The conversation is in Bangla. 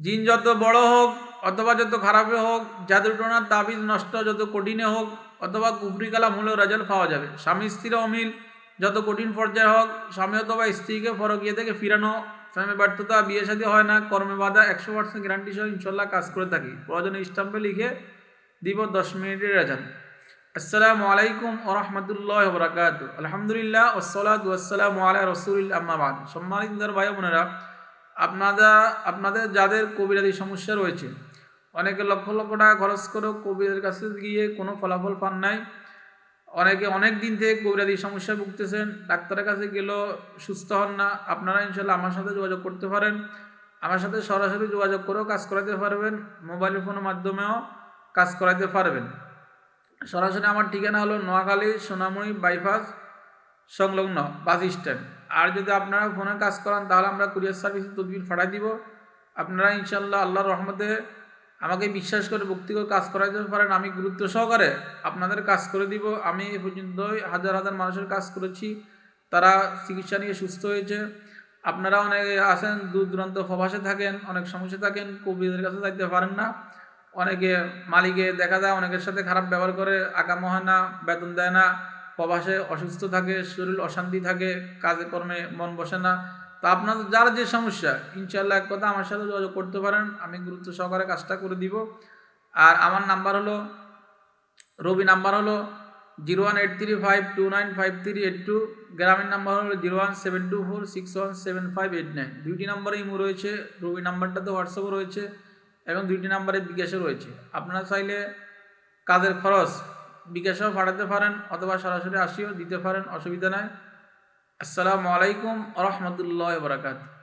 জিন যত বড় হোক অথবা যত খারাপে হোক, জাদুটোনার তাবিজ নষ্ট যত কঠিনে হোক অথবা কুফরি কালাম হলেও রেজাল্ট পাওয়া যাবে। স্বামী স্ত্রীর অমিল যত কঠিন পর্যায়ে হোক, স্বামী অথবা স্ত্রীকে ফরকিয়ে থেকে ফিরানো, প্রেমে ব্যর্থতা, বিয়ে শাদী হয় না, কর্মে বাধা, 100% গ্যারান্টি সহ ইনশাল্লাহ কাজ করে থাকি। প্রয়োজনে স্টাম্পে লিখে দিব 10 মিনিটের রেজাল্ট। আসসালামু আলাইকুম ওয়া রাহমাতুল্লাহি ওয়া বারাকাতুহু। আলহামদুলিল্লাহ ওয়াসসালাতু ওয়াসসালামু আলা রাসূলিল্লাহ, আম্মা বাদ। সম্মানিত ভাই বোনেরা, আপনাদের যাদের কবিরাজি সমস্যা রয়েছে, অনেকে লক্ষ লক্ষ টাকা খরচ করেও কবিরের কাছে গিয়ে কোনো ফলাফল পান নাই, অনেকে অনেক দিন থেকে কবিরাজি সমস্যায় ভুগতেছেন, ডাক্তারের কাছে গেলেও সুস্থ হন না। আপনারা ইনশাল্লাহ আমার সাথে যোগাযোগ করতে পারেন, আমার সাথে সরাসরি যোগাযোগ করেও কাজ করাতে পারবেন, মোবাইল ফোনের মাধ্যমেও কাজ করাতে পারবেন। সরাসরি আমার ঠিকানা হলো নোয়াখালী সোনামুড়ি বাইপাস সংলগ্ন বাস স্ট্যান্ড। আর যদি আপনারা ফোনে কাজ করান তাহলে আমরা কুরিয়ার সার্ভিসে তদবির পাঠাই দিব। আপনারা ইনশাল্লাহ আল্লাহর রহমতে আমাকে বিশ্বাস করে ভক্তি করে কাজ করাতে পারেন, আমি গুরুত্ব সহকারে আপনাদের কাজ করে দিব। আমি এ পর্যন্ত হাজার হাজার মানুষের কাজ করেছি, তারা চিকিৎসা নিয়ে সুস্থ হয়েছে। আপনারা অনেকে আছেন দূর দূরান্ত প্রবাসে থাকেন, অনেক সমস্যা থাকেন, কবিদের কাছে যাইতে পারেন না। অনেকে মালিকে দেখা যায় অনেকের সাথে খারাপ ব্যবহার করে, আগাম হয় না, বেতন দেয় না, প্রবাসে অসুস্থ থাকে, শরীর অশান্তি থাকে, কাজে কর্মে মন বসে না। তা আপনাদের যার যে সমস্যা, ইনশাল্লাহ এক কথা আমার সাথে যোগাযোগ করতে পারেন, আমি গুরুত্ব সহকারে কাজটা করে দিব। আর আমার নাম্বার হলো রবি নাম্বার হলো 01835295382, গ্রামের নাম্বার হলো 01724617589। দুইটি নাম্বারে ইমো রয়েছে, রবি নাম্বারটাতে হোয়াটসঅ্যাপও রয়েছে এবং দুইটি নাম্বারে বিকাশও রয়েছে। আপনারা চাইলে কাজের খরচ বিকাশেও পাঠাতে পারেন অথবা সরাসরি আসিও দিতে পারেন, অসুবিধা নাই। আসসালামু আলাইকুম ওয়া রাহমাতুল্লাহি ওয়া বারাকাতুহু।